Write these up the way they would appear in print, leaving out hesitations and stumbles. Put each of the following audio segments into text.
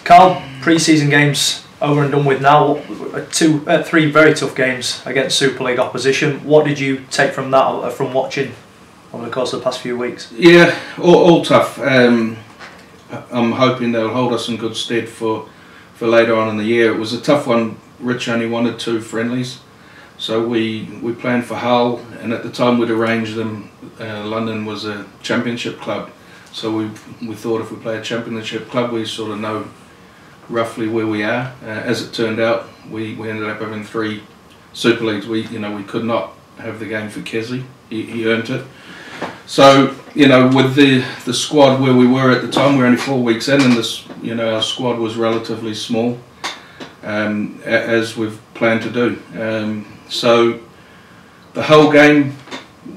Carl, pre-season games over and done with now. Three very tough games against Super League opposition. What did you take from that, from watching over the course of the past few weeks? Yeah, all tough. I'm hoping they'll hold us in good stead for later on in the year. It was a tough one. Rich only wanted 2 friendlies, so we planned for Hull, and at the time we'd arranged them. London was a championship club, so we thought if we play a championship club, we sort of know roughly where we are. As it turned out, we ended up having 3 Super Leagues. We could not have the game for Kessie. He earned it. So with the squad where we were at the time, we're only 4 weeks in, and our squad was relatively small, as we've planned to do. So the whole game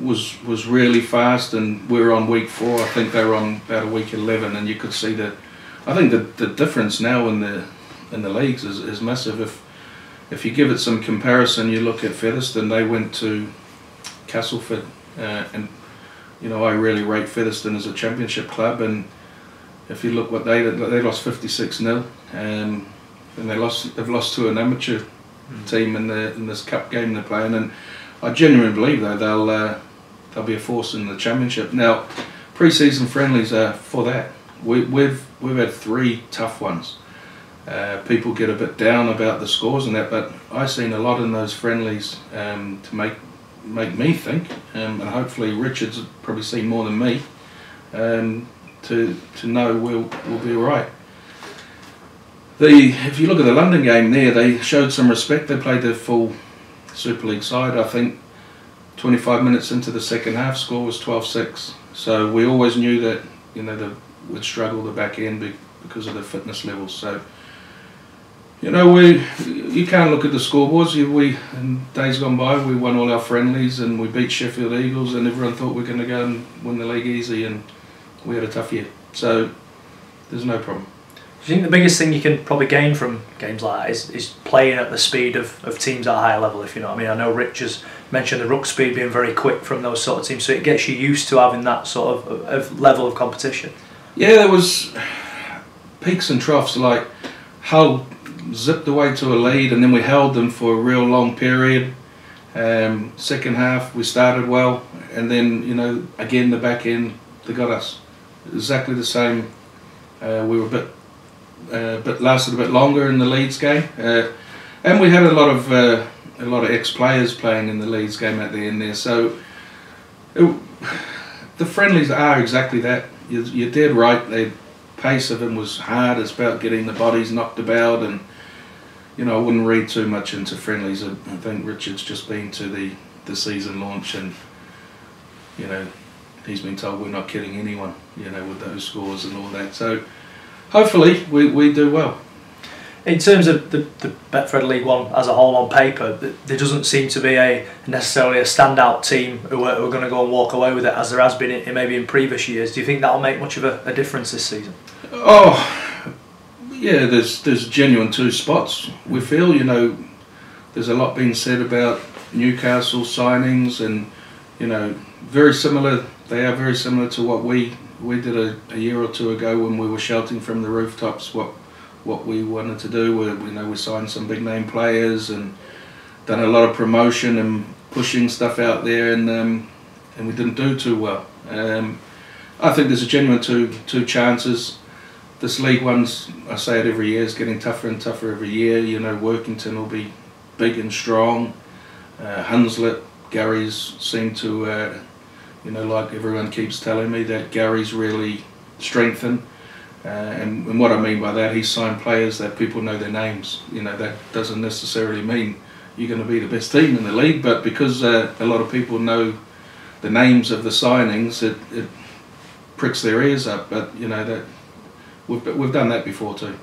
was really fast, and we were on week 4. I think they were on about a week 11, and you could see that. I think the difference now in the leagues is massive. If you give it some comparison, you look at Featherstone. They went to Castleford, and I really rate Featherstone as a championship club. And if you look what they lost 56-0, and they've lost to an amateur team in this cup game they're playing. And I genuinely believe though they'll be a force in the championship. Now, pre-season friendlies are for that. We've had 3 tough ones. People get a bit down about the scores and that, but I've seen a lot in those friendlies to make me think, and hopefully Richard's probably seen more than me, to know we'll be all right. If you look at the London game there, they showed some respect. They played their full Super League side. I think 25 minutes into the second half, score was 12-6. So we always knew that they would struggle the back end because of the fitness levels. So you can't look at the scoreboards. In days gone by, we won all our friendlies and we beat Sheffield Eagles, and everyone thought we were going to go and win the league easy, and we had a tough year. So there's no problem. Do you think the biggest thing you can probably gain from games like that is playing at the speed of teams at a higher level, if you know what I mean? I know Rich has mentioned the ruck speed being very quick from those sort of teams, so it gets you used to having that sort of level of competition. Yeah, there was peaks and troughs. Like Hull zipped away to a lead, and then we held them for a real long period. Second half we started well, and then again the back end they got us. Exactly the same. We were lasted a bit longer in the Leeds game, and we had a lot of ex-players playing in the Leeds game at the end there. So the friendlies are exactly that. You're dead right. The pace of them was hard. It's about getting the bodies knocked about, and I wouldn't read too much into friendlies. I think Richard's just been to the season launch, and he's been told we're not kidding anyone, with those scores and all that. So hopefully we do well. In terms of the Betfred League One as a whole on paper, there doesn't seem to be necessarily a standout team who are going to go and walk away with it, as there has been maybe in previous years. Do you think that'll make much of a difference this season? Oh, yeah, there's genuine 2 spots. We feel, there's a lot being said about Newcastle signings, and very similar. They are very similar to what we did a year or 2 ago when we were shouting from the rooftops what we wanted to do. We signed some big name players and done a lot of promotion and pushing stuff out there, and we didn't do too well. I think there's a genuine two chances. This League One's, I say it every year, is getting tougher and tougher every year. Workington will be big and strong. Hunslet, Gary's seem to, like everyone keeps telling me, that Gary's really strengthened. And what I mean by that, he's signed players that people know their names. That doesn't necessarily mean you're going to be the best team in the league, but because a lot of people know the names of the signings, it pricks their ears up. But that we've done that before too.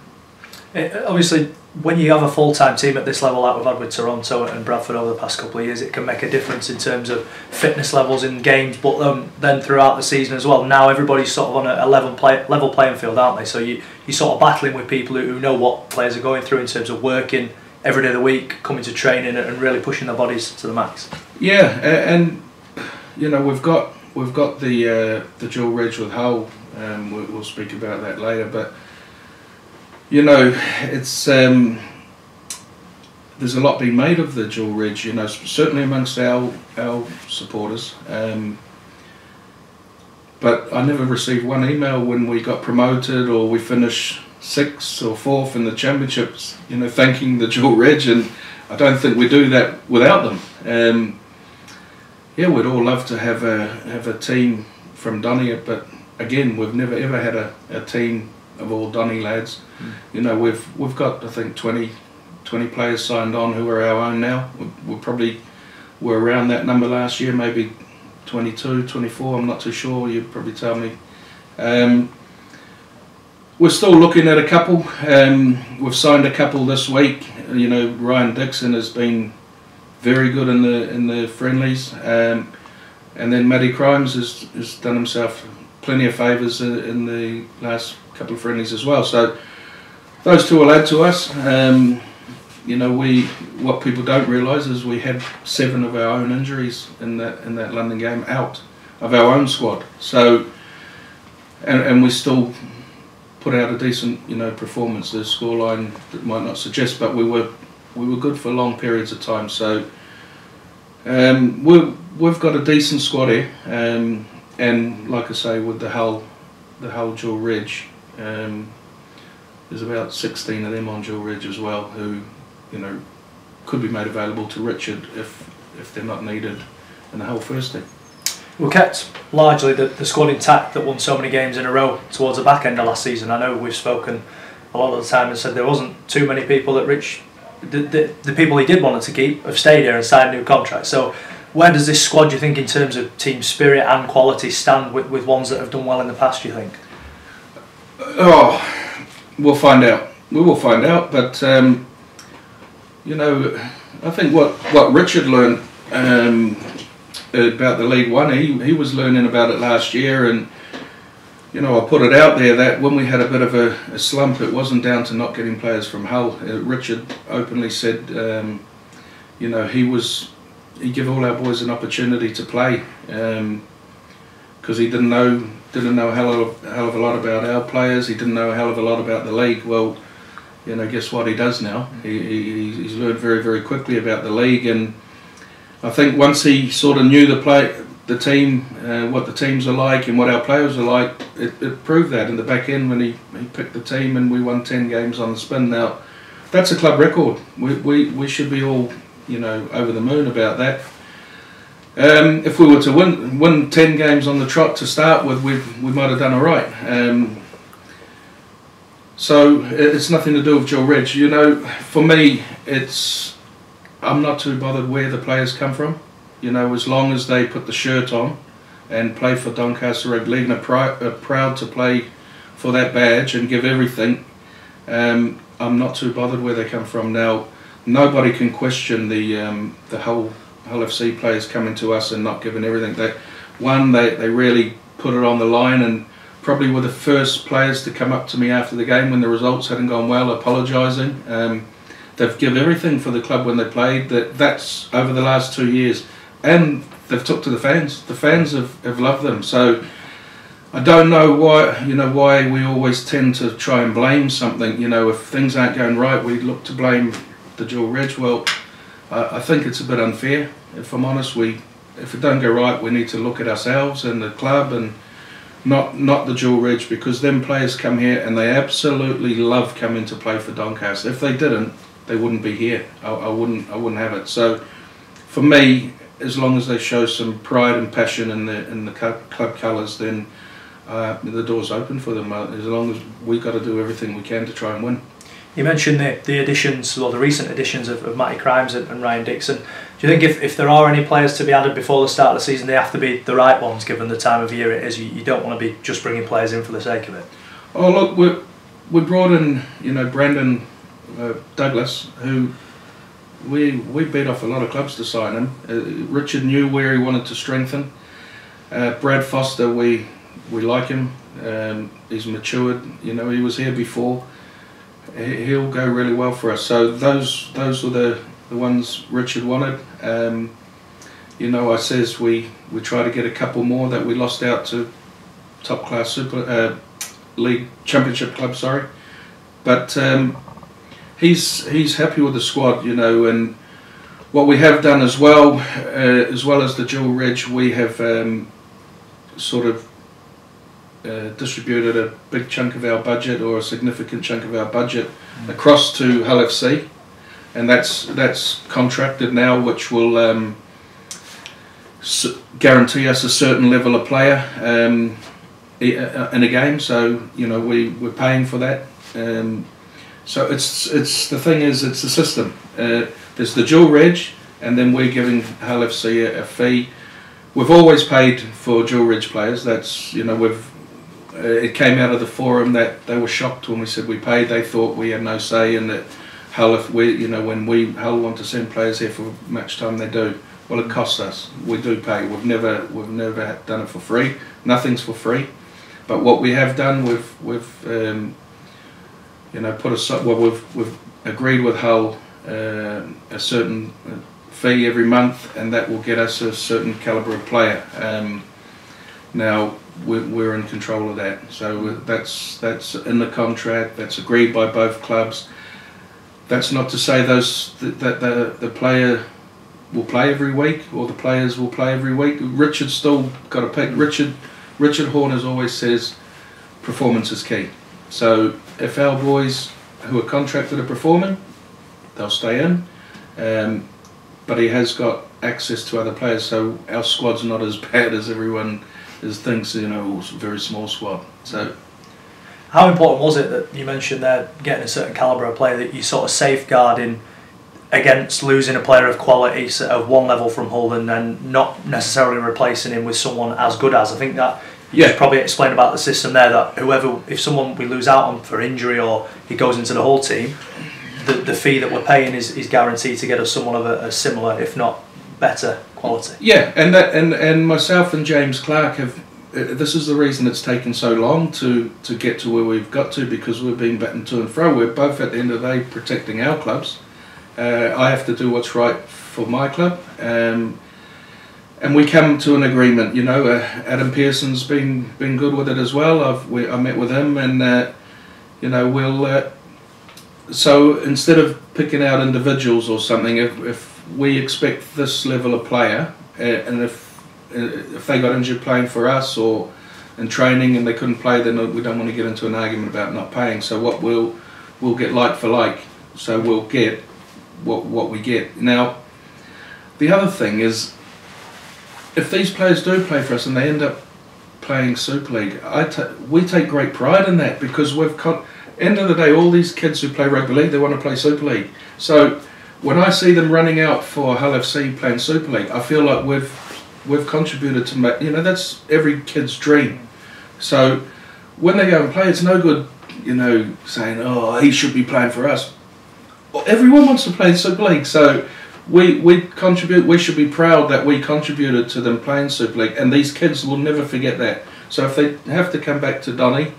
Obviously, when you have a full-time team at this level like we've had with Toronto and Bradford over the past couple of years, it can make a difference in terms of fitness levels in games, but then throughout the season as well. Now everybody's sort of on a level playing field, aren't they? So you're sort of battling with people who know what players are going through in terms of working every day of the week, coming to training and really pushing their bodies to the max. Yeah, and we've got the dual reg with Hull. We'll speak about that later, but You know, it's there's a lot being made of the dual reg. You know, certainly amongst our supporters. But I never received one email when we got promoted or we finished 6th or 4th in the championships, you know, thanking the dual reg, and I don't think we do that without them. Yeah, we'd all love to have a team from Donny, but again, we've never ever had a team of all Donny lads. You know, we've got, I think, 20 players signed on who are our own now. We probably were around that number last year, maybe 22, 24, I'm not too sure, you'd probably tell me. We're still looking at a couple. We've signed a couple this week. You know, Ryan Dixon has been very good in the friendlies, and then Matty Crimes has done himself plenty of favours in the last couple of friendlies as well. So those two will add to us. You know, what people don't realise is we had 7 of our own injuries in that London game out of our own squad. So and we still put out a decent, you know, performance. The scoreline that might not suggest, but we were good for long periods of time. So we've got a decent squad here, and like I say, with the Hull dual reg, there's about 16 of them on dual reg as well, who, you know, could be made available to Richard if they're not needed in the Hull first team. We kept largely the squad intact that won so many games in a row towards the back end of last season. I know we've spoken a lot of the time and said there wasn't too many people that Rich, the people he did want to keep, have stayed here and signed new contracts. So where does this squad, do you think, in terms of team spirit and quality, stand with ones that have done well in the past, do you think? Oh, we'll find out. We will find out, but you know, I think what Richard learned about the League One, he was learning about it last year, and you know, I put it out there that when we had a bit of a slump, it wasn't down to not getting players from Hull. Richard openly said, you know, he gave all our boys an opportunity to play, because he didn't know a hell of a lot about our players. He didn't know a hell of a lot about the league. Well, you know, guess what he does now? He's learned very, very quickly about the league, and I think once he sort of knew the team, what the teams are like and what our players are like, it proved that in the back end when he picked the team and we won 10 games on the spin. Now, that's a club record. We should be all, you know, over the moon about that. If we were to win 10 games on the trot to start with, we might have done all right. So it's nothing to do with dual reg. You know, for me, I'm not too bothered where the players come from. You know, as long as they put the shirt on and play for Doncaster Rugby League and are proud to play for that badge and give everything, I'm not too bothered where they come from. Now, nobody can question the Hull FC players coming to us and not giving everything. They really put it on the line, and probably were the first players to come up to me after the game when the results hadn't gone well, apologising. They've given everything for the club when they played. That's over the last 2 years, and they've took to the fans. The fans have loved them. So I don't know why we always tend to try and blame something. You know, if things aren't going right, we look to blame the dual reg. Well, I think it's a bit unfair. If I'm honest, if it don't go right, we need to look at ourselves and the club, and not the dual reg, because them players come here and they absolutely love coming to play for Doncaster. If they didn't, they wouldn't be here. I wouldn't have it. So for me, as long as they show some pride and passion in the club colours, then the door's open for them. As long as we've got to do everything we can to try and win. You mentioned the additions, or the recent additions of Matty Crimes and Ryan Dixon. Do you think if there are any players to be added before the start of the season, they have to be the right ones, given the time of year it is? You don't want to be just bringing players in for the sake of it. Oh look, we brought in, you know, Brandon Douglas, who we beat off a lot of clubs to sign him. Richard knew where he wanted to strengthen. Brad Foster, we like him. He's matured. You know, he was here before. He'll go really well for us. So those were the ones Richard wanted. You know, I says we try to get a couple more that we lost out to top class Super League Championship club. Sorry, but he's happy with the squad, you know. And what we have done as well as the dual reg, we have sort of distributed a big chunk of our budget, or a significant chunk of our budget, across to Hull FC, and that's contracted now, which will guarantee us a certain level of player in a game. So you know we're paying for that. So it's the thing is, it's the system. There's the dual reg, and then we're giving Hull FC a fee. We've always paid for dual reg players. That's, you know, it came out of the forum that they were shocked when we said we paid. They thought we had no say in that. Hull, if we, you know, when Hull want to send players here for match time, they do. Well, it costs us. We do pay. We've never done it for free. Nothing's for free. But what we have done, we've you know, we've agreed with Hull a certain fee every month, and that will get us a certain calibre of player. Now we're in control of that, so that's in the contract. That's agreed by both clubs. That's not to say that the player will play every week, or the players will play every week. Richard's still got to pick. Richard Horners always says performance is key. So if our boys who are contracted are performing, they'll stay in. But he has got access to other players, so our squad's not as bad as everyone thinks. You know, it's a very small squad. So, how important was it that you mentioned there, getting a certain calibre of player, that you sort of safeguarding against losing a player of quality of one level from Hull, and then not necessarily replacing him with someone as good as? I think that you should probably explain about the system there, that if someone we lose out on for injury, or he goes into the Hull team, the fee that we're paying is guaranteed to get us someone of a similar, if not better, quality. Yeah, and myself and James Clark have. This is the reason it's taken so long to get to where we've got to, because we've been batting to and fro. We're both, at the end of the day, protecting our clubs. I have to do what's right for my club, and we come to an agreement. You know, Adam Pearson's been good with it as well. I met with him, and you know, we'll. So instead of picking out individuals or something, if we expect this level of player, and if they got injured playing for us or in training and they couldn't play, then we don't want to get into an argument about not paying. So what we'll get like for like. So we'll get what we get. Now, the other thing is, if these players do play for us and they end up playing Super League, we take great pride in that, because end of the day, all these kids who play rugby league, they want to play Super League. So when I see them running out for Hull FC playing Super League, I feel like we've contributed to make, you know, that's every kid's dream. So when they go and play, it's no good, you know, saying, oh, he should be playing for us. Well, everyone wants to play Super League, so we contribute. We should be proud that we contributed to them playing Super League, and these kids will never forget that. So if they have to come back to Donny,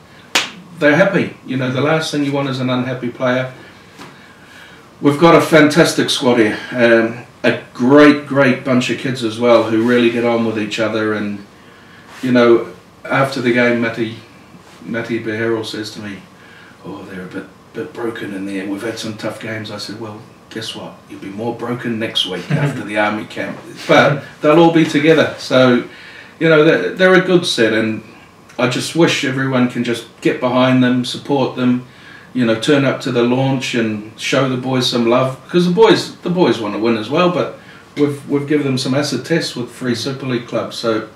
they're happy. You know, the last thing you want is an unhappy player. We've got a fantastic squad here. A great bunch of kids as well, who really get on with each other. And you know, after the game, Matty Beharrell says to me, "Oh, they're a bit broken in there. We've had some tough games." I said, "Well, guess what? You'll be more broken next week after the army camp." But they'll all be together. So, you know, they're a good set, and I just wish everyone can just get behind them, support them. You know, turn up to the launch and show the boys some love, because the boys want to win as well. But we've given them some acid tests with 3 Super League clubs, so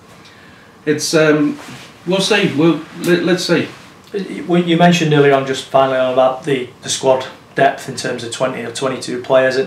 it's we'll see. Let's see. You mentioned earlier on, just finally on, about the squad depth in terms of 20 or 22 players.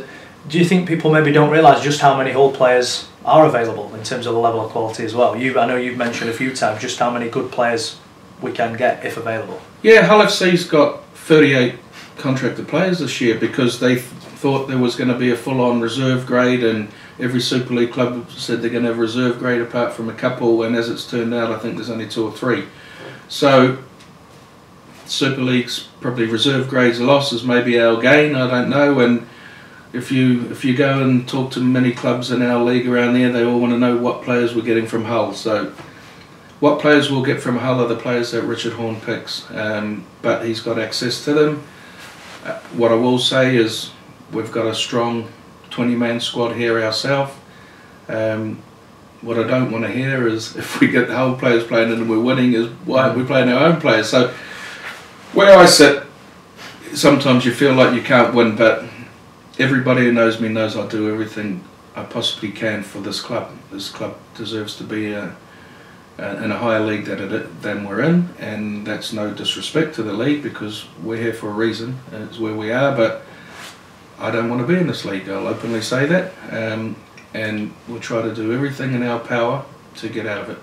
Do you think people maybe don't realise just how many Hull players are available in terms of the level of quality as well? I know you've mentioned a few times just how many good players we can get if available. Yeah, Hull FC's got 38 contracted players this year, because they thought there was going to be a full-on reserve grade, and every Super League club said they're going to have a reserve grade apart from a couple, and as it's turned out, I think there's only 2 or 3. So Super League's probably reserve grades losses, maybe our gain, I don't know. And if you go and talk to many clubs in our league around there, they all want to know what players we're getting from Hull. So what players we'll get from Hull are the players that Richard Horne picks, but he's got access to them. What I will say is we've got a strong 20-man squad here ourselves. What I don't want to hear is if we get the whole players playing and we're winning, is why aren't we playing our own players? So where I sit, sometimes you feel like you can't win, but everybody who knows me knows I do everything I possibly can for this club. This club deserves to be in a higher league than we're in, and that's no disrespect to the league because we're here for a reason and it's where we are, but I don't want to be in this league. I'll openly say that, and we'll try to do everything in our power to get out of it.